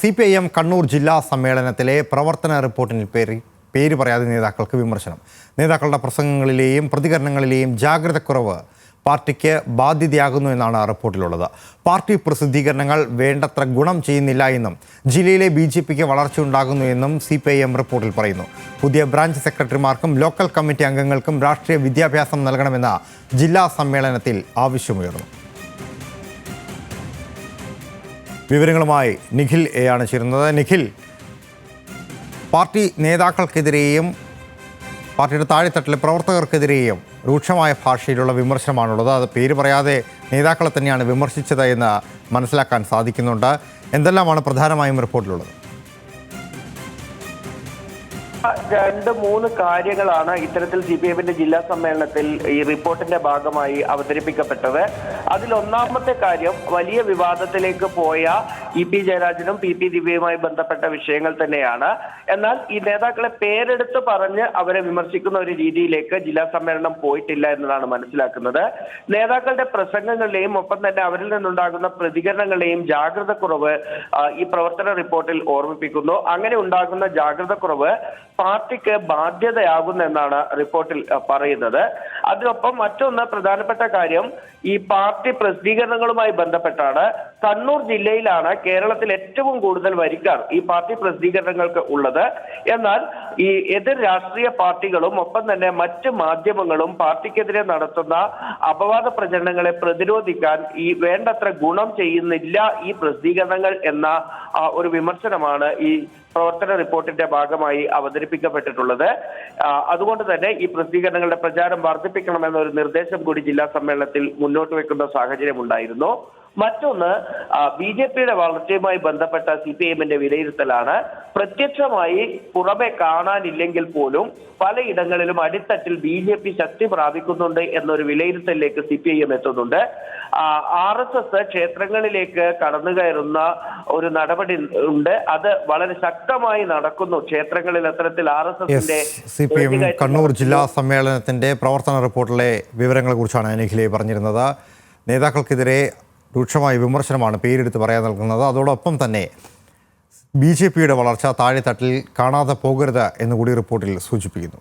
CPIM Kannur ജില്ലാ സമ്മേളനത്തിലെ പ്രവർത്തന റിപ്പോർട്ടിൽ പേര് പറയാതെ നേതാക്കൾക്ക് വിമർശനം. നേതാക്കളുടെ പ്രസംഗങ്ങളിലെയും പ്രതികരണങ്ങളിലെയും ജാഗ്രതക്കുറവ് പാർട്ടിക്ക് ബാധ്യതയാകുന്നു എന്നാണ് റിപ്പോർട്ടിലുള്ളത്. പാർട്ടി പ്രസിദ്ധീകരണങ്ങൾ വേണ്ടത്ര ഗുണം ചെയ്യുന്നില്ല എന്നും ജില്ലയിലെ BJPക്ക് വളർച്ചയുണ്ടാകുന്നു എന്നും CPIM റിപ്പോർട്ടിൽ പറയുന്നു. പുതിയ ബ്രാഞ്ച് സെക്രട്ടറിമാർക്കും ലോക്കൽ കമ്മിറ്റി അംഗങ്ങൾക്കും രാഷ്ട്രീയ വിദ്യാഭ്യാസം നൽകണമെന്ന ജില്ലാ സമ്മേളനത്തിൽ ആവശ്യമുയർന്നു. വിവരങ്ങളുമായി നിഖിൽ ആണ് ചേരുന്നത്. നിഖിൽ, പാർട്ടി നേതാക്കൾക്കെതിരെയും പാർട്ടിയുടെ താഴെത്തട്ടിലെ പ്രവർത്തകർക്കെതിരെയും രൂക്ഷമായ ഭാഷയിലുള്ള വിമർശനമാണുള്ളത്. അത് പേര് പറയാതെ നേതാക്കളെ തന്നെയാണ് വിമർശിച്ചത് എന്ന് മനസ്സിലാക്കാൻ സാധിക്കുന്നുണ്ട്. എന്തെല്ലാമാണ് പ്രധാനമായും റിപ്പോർട്ടിലുള്ളത്? രണ്ട് മൂന്ന് കാര്യങ്ങളാണ് ഇത്തരത്തിൽ CPIMന്റെ ജില്ലാ സമ്മേളനത്തിൽ ഈ റിപ്പോർട്ടിന്റെ ഭാഗമായി അവതരിപ്പിക്കപ്പെട്ടത്. അതിൽ ഒന്നാമത്തെ കാര്യം വലിയ വിവാദത്തിലേക്ക് പോയ EP ജയരാജനും PP ദിവ്യയുമായി ബന്ധപ്പെട്ട വിഷയങ്ങൾ തന്നെയാണ്. എന്നാൽ ഈ നേതാക്കളെ പേരെടുത്ത് പറഞ്ഞ് അവരെ വിമർശിക്കുന്ന ഒരു രീതിയിലേക്ക് ജില്ലാ സമ്മേളനം പോയിട്ടില്ല എന്നതാണ് മനസ്സിലാക്കുന്നത്. നേതാക്കളുടെ പ്രസംഗങ്ങളിലെയും ഒപ്പം തന്നെ അവരിൽ നിന്നുണ്ടാകുന്ന പ്രതികരണങ്ങളുടെയും ജാഗ്രതക്കുറവ് ഈ പ്രവർത്തന റിപ്പോർട്ടിൽ ഓർമ്മിപ്പിക്കുന്നു. അങ്ങനെ ഉണ്ടാകുന്ന ജാഗ്രതക്കുറവ് പാർട്ടിക്ക് ബാധ്യതയാകുന്നെന്നാണ് റിപ്പോർട്ടിൽ പറയുന്നത്. അതിനൊപ്പം മറ്റൊന്ന് പ്രധാനപ്പെട്ട കാര്യം ഈ പാർട്ടി പ്രസിദ്ധീകരണങ്ങളുമായി ബന്ധപ്പെട്ടാണ്. കണ്ണൂർ ജില്ലയിലാണ് കേരളത്തിൽ ഏറ്റവും കൂടുതൽ വരിക്കാർ ഈ പാർട്ടി പ്രസിദ്ധീകരണങ്ങൾക്ക് ഉള്ളത്. എന്നാൽ ഈ എതിർ രാഷ്ട്രീയ പാർട്ടികളും ഒപ്പം തന്നെ മറ്റ് മാധ്യമങ്ങളും പാർട്ടിക്കെതിരെ നടത്തുന്ന അപവാദ പ്രചരണങ്ങളെ പ്രതിരോധിക്കാൻ ഈ വേണ്ടത്ര ഗുണം ചെയ്യുന്നില്ല ഈ പ്രസിദ്ധീകരണങ്ങൾ എന്ന ഒരു വിമർശനമാണ് ഈ പ്രവർത്തന റിപ്പോർട്ടിന്റെ ഭാഗമായി അവതരിപ്പിക്കപ്പെട്ടിട്ടുള്ളത്. അതുകൊണ്ട് തന്നെ ഈ പ്രസിദ്ധീകരണങ്ങളുടെ പ്രചാരം വർദ്ധിപ്പിക്കണമെന്ന ഒരു നിർദ്ദേശം കൂടി ജില്ലാ സമ്മേളനത്തിൽ മുന്നോട്ട് വെക്കുന്ന സാഹചര്യം ഉണ്ടായിരുന്നു. മറ്റൊന്ന് BJPയുടെ വളർച്ചയുമായി ബന്ധപ്പെട്ട CPIMന്റെ വിലയിരുത്തലാണ്. പ്രത്യക്ഷമായി പുറമെ കാണാനില്ലെങ്കിൽ പോലും പലയിടങ്ങളിലും അടിത്തട്ടിൽ BJP ശക്തി പ്രാപിക്കുന്നുണ്ട് എന്നൊരു വിലയിരുത്തലിലേക്ക് CPIM എത്തുന്നുണ്ട്. RSS ക്ഷേത്രങ്ങളിലേക്ക് കടന്നു കയറുന്ന ഒരു നടപടി ഉണ്ട്. അത് വളരെ ശക്തമായി നടക്കുന്നു. ക്ഷേത്രങ്ങളിൽ അത്തരത്തിൽ RSSന്റെ CPIM കണ്ണൂർ ജില്ലാ സമ്മേളനത്തിന്റെ പ്രവർത്തന റിപ്പോർട്ടിലെ വിവരങ്ങളെ കുറിച്ചാണ് നിഖിലെ പറഞ്ഞിരുന്നത്. നേതാക്കൾക്കെതിരെ രൂക്ഷമായ വിമർശനമാണ് പേരെടുത്ത് പറയാൻ നൽകുന്നത്. അതോടൊപ്പം തന്നെ BJPയുടെ വളർച്ച താഴെത്തട്ടിൽ കാണാതെ പോകരുത് എന്നുകൂടി റിപ്പോർട്ടിൽ സൂചിപ്പിക്കുന്നു.